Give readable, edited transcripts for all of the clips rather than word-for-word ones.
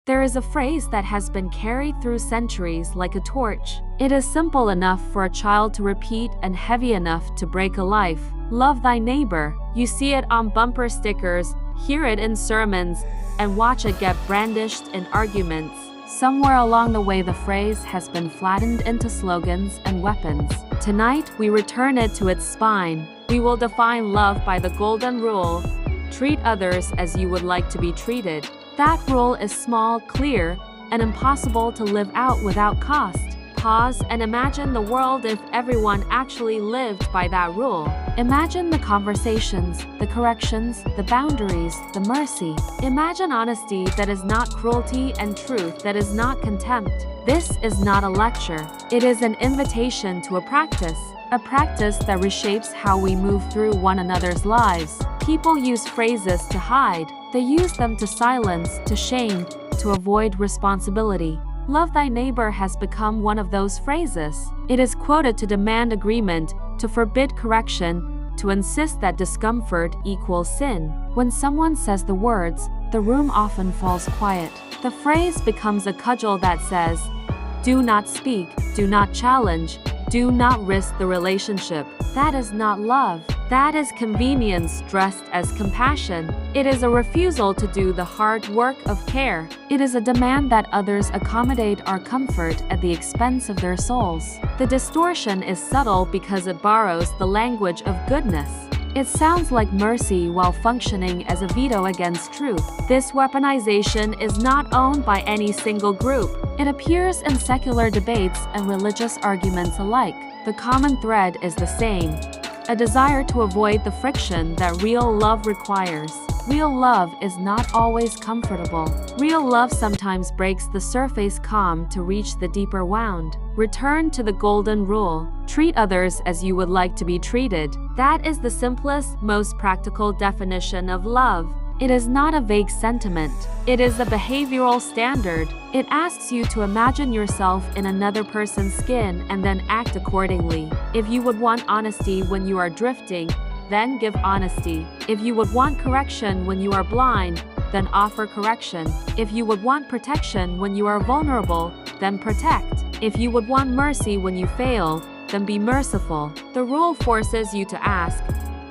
There is a phrase that has been carried through centuries like a torch. It is simple enough for a child to repeat and heavy enough to break a life. Love thy neighbor. You see it on bumper stickers, hear it in sermons, and watch it get brandished in arguments. Somewhere along the way, the phrase has been flattened into slogans and weapons. Tonight, we return it to its spine. We will define love by the golden rule: treat others as you would like to be treated. That rule is small, clear, and impossible to live out without cost. Pause and imagine the world if everyone actually lived by that rule. Imagine the conversations, the corrections, the boundaries, the mercy. Imagine honesty that is not cruelty and truth that is not contempt. This is not a lecture. It is an invitation to a practice that reshapes how we move through one another's lives. People use phrases to hide. They use them to silence, to shame, to avoid responsibility. Love thy neighbor has become one of those phrases. It is quoted to demand agreement, to forbid correction, to insist that discomfort equals sin. When someone says the words, the room often falls quiet. The phrase becomes a cudgel that says, do not speak, do not challenge, do not risk the relationship. That is not love. That is convenience dressed as compassion. It is a refusal to do the hard work of care. It is a demand that others accommodate our comfort at the expense of their souls. The distortion is subtle because it borrows the language of goodness. It sounds like mercy while functioning as a veto against truth. This weaponization is not owned by any single group. It appears in secular debates and religious arguments alike. The common thread is the same: a desire to avoid the friction that real love requires. Real love is not always comfortable. Real love sometimes breaks the surface calm to reach the deeper wound. Return to the golden rule. Treat others as you would like to be treated. That is the simplest, most practical definition of love. It is not a vague sentiment. It is a behavioral standard. It asks you to imagine yourself in another person's skin and then act accordingly. If you would want honesty when you are drifting, then give honesty. If you would want correction when you are blind, then offer correction. If you would want protection when you are vulnerable, then protect. If you would want mercy when you fail, then be merciful. The rule forces you to ask,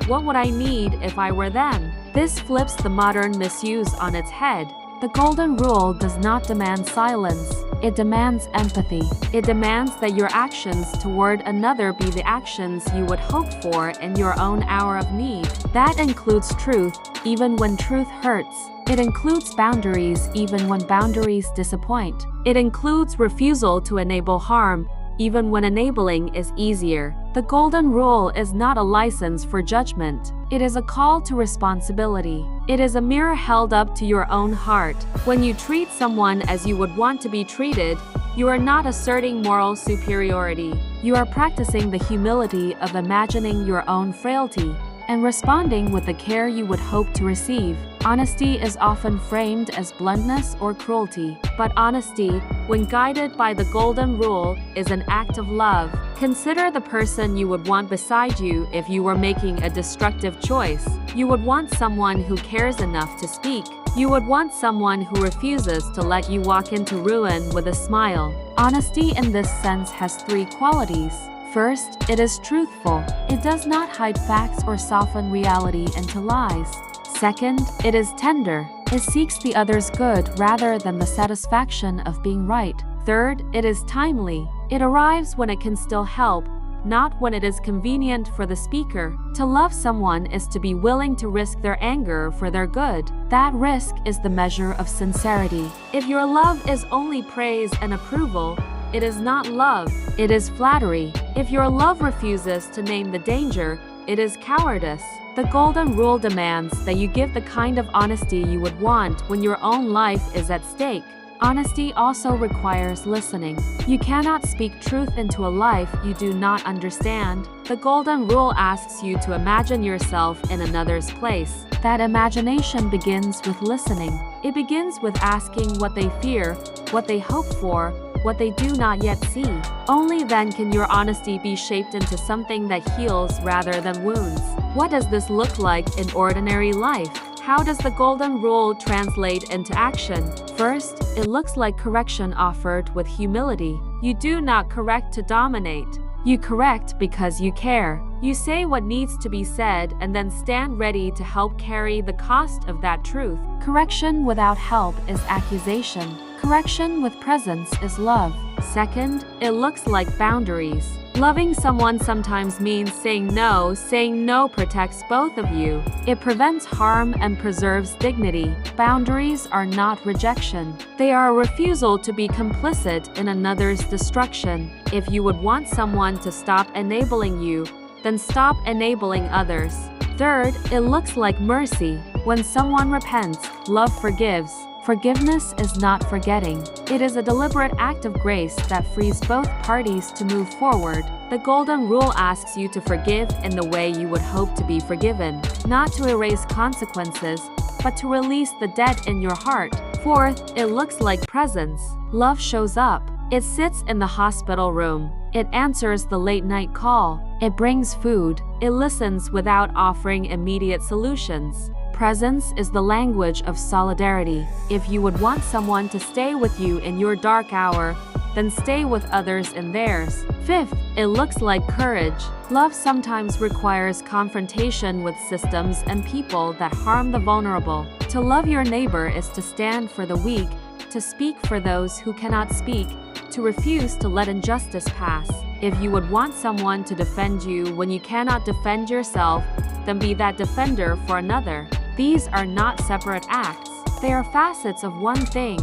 what would I need if I were them? This flips the modern misuse on its head. The golden rule does not demand silence. It demands empathy. It demands that your actions toward another be the actions you would hope for in your own hour of need. That includes truth, even when truth hurts. It includes boundaries, even when boundaries disappoint. It includes refusal to enable harm, even when enabling is easier. The golden rule is not a license for judgment. It is a call to responsibility. It is a mirror held up to your own heart. When you treat someone as you would want to be treated, you are not asserting moral superiority. You are practicing the humility of imagining your own frailty and responding with the care you would hope to receive. Honesty is often framed as bluntness or cruelty, but honesty, when guided by the golden rule, is an act of love. Consider the person you would want beside you if you were making a destructive choice. You would want someone who cares enough to speak. You would want someone who refuses to let you walk into ruin with a smile. Honesty in this sense has three qualities. First, it is truthful. It does not hide facts or soften reality into lies. Second, it is tender. It seeks the other's good rather than the satisfaction of being right. Third, it is timely. It arrives when it can still help, not when it is convenient for the speaker. To love someone is to be willing to risk their anger for their good. That risk is the measure of sincerity. If your love is only praise and approval, it is not love, it is flattery. If your love refuses to name the danger, it is cowardice. The golden rule demands that you give the kind of honesty you would want when your own life is at stake. Honesty also requires listening. You cannot speak truth into a life you do not understand. The golden rule asks you to imagine yourself in another's place. That imagination begins with listening. It begins with asking what they fear, what they hope for, what they do not yet see. Only then can your honesty be shaped into something that heals rather than wounds. What does this look like in ordinary life? How does the golden rule translate into action? First, it looks like correction offered with humility. You do not correct to dominate. You correct because you care. You say what needs to be said and then stand ready to help carry the cost of that truth. Correction without help is accusation. Correction with presence is love. Second, it looks like boundaries. Loving someone sometimes means saying no. Saying no protects both of you. It prevents harm and preserves dignity. Boundaries are not rejection. They are a refusal to be complicit in another's destruction. If you would want someone to stop enabling you, then stop enabling others. Third, it looks like mercy. When someone repents, love forgives. Forgiveness is not forgetting. It is a deliberate act of grace that frees both parties to move forward. The golden rule asks you to forgive in the way you would hope to be forgiven, not to erase consequences, but to release the debt in your heart. Fourth, it looks like presence. Love shows up. It sits in the hospital room. It answers the late-night call. It brings food. It listens without offering immediate solutions. Presence is the language of solidarity. If you would want someone to stay with you in your dark hour, then stay with others in theirs. Fifth, it looks like courage. Love sometimes requires confrontation with systems and people that harm the vulnerable. To love your neighbor is to stand for the weak, to speak for those who cannot speak, to refuse to let injustice pass. If you would want someone to defend you when you cannot defend yourself, then be that defender for another. These are not separate acts. They are facets of one thing.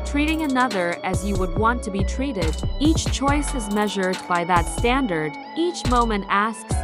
Treating another as you would want to be treated. Each choice is measured by that standard. Each moment asks,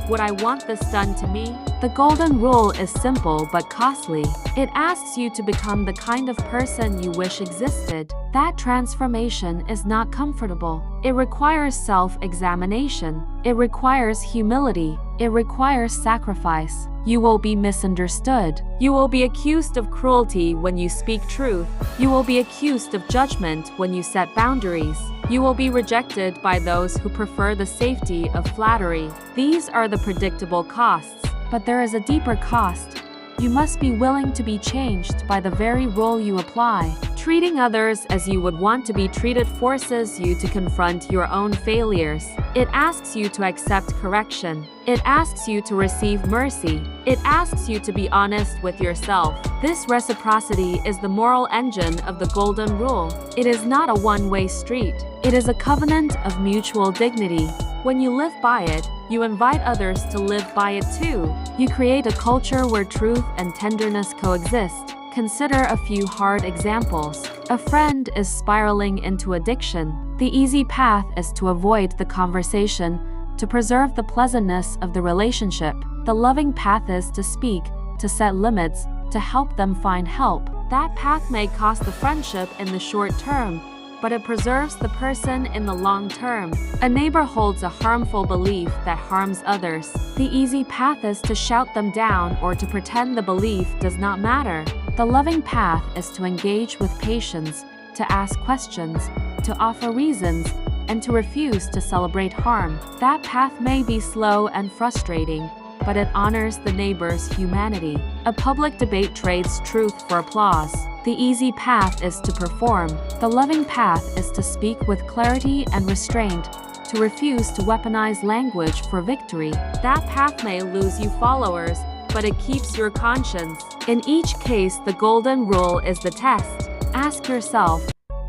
would I want this done to me? The golden rule is simple but costly. It asks you to become the kind of person you wish existed. That transformation is not comfortable. It requires self-examination. It requires humility. It requires sacrifice. You will be misunderstood. You will be accused of cruelty when you speak truth. You will be accused of judgment when you set boundaries. You will be rejected by those who prefer the safety of flattery. These are the predictable costs. But there is a deeper cost. You must be willing to be changed by the very role you apply. Treating others as you would want to be treated forces you to confront your own failures. It asks you to accept correction. It asks you to receive mercy. It asks you to be honest with yourself. This reciprocity is the moral engine of the golden rule. It is not a one-way street. It is a covenant of mutual dignity. When you live by it, you invite others to live by it too. You create a culture where truth and tenderness coexist. Consider a few hard examples. A friend is spiraling into addiction. The easy path is to avoid the conversation, to preserve the pleasantness of the relationship. The loving path is to speak, to set limits, to help them find help. That path may cost the friendship in the short term, but it preserves the person in the long term. A neighbor holds a harmful belief that harms others. The easy path is to shout them down or to pretend the belief does not matter. The loving path is to engage with patience, to ask questions, to offer reasons, and to refuse to celebrate harm. That path may be slow and frustrating, but it honors the neighbor's humanity. A public debate trades truth for applause. The easy path is to perform. The loving path is to speak with clarity and restraint, to refuse to weaponize language for victory. That path may lose you followers, but it keeps your conscience. In each case, the golden rule is the test. Ask yourself,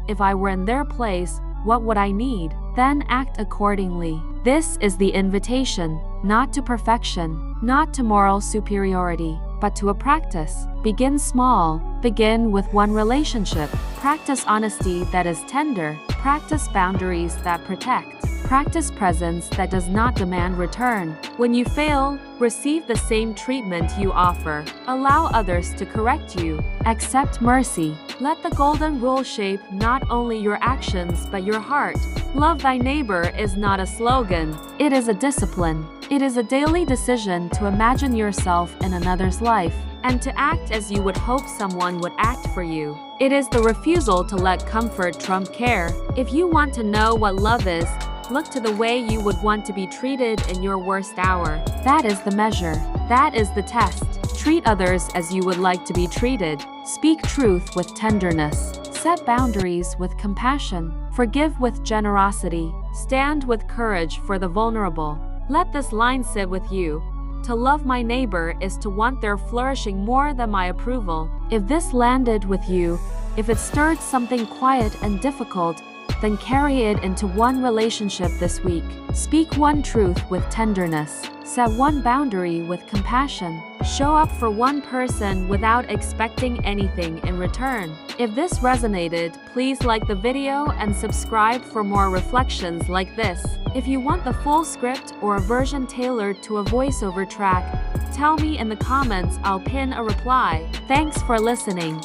if I were in their place, what would I need? Then act accordingly. This is the invitation, not to perfection, not to moral superiority, but to a practice. Begin small. Begin with one relationship. Practice honesty that is tender. Practice boundaries that protect. Practice presence that does not demand return. When you fail, receive the same treatment you offer. Allow others to correct you. Accept mercy. Let the golden rule shape not only your actions but your heart. Love thy neighbor is not a slogan. It is a discipline. It is a daily decision to imagine yourself in another's life and to act as you would hope someone would act for you. It is the refusal to let comfort trump care. If you want to know what love is, look to the way you would want to be treated in your worst hour. That is the measure. That is the test. Treat others as you would like to be treated. Speak truth with tenderness. Set boundaries with compassion. Forgive with generosity. Stand with courage for the vulnerable. Let this line sit with you. To love my neighbor is to want their flourishing more than my approval. If this landed with you, if it stirred something quiet and difficult, then carry it into one relationship this week. Speak one truth with tenderness. Set one boundary with compassion. Show up for one person without expecting anything in return. If this resonated, please like the video and subscribe for more reflections like this. If you want the full script or a version tailored to a voiceover track, tell me in the comments. I'll pin a reply. Thanks for listening.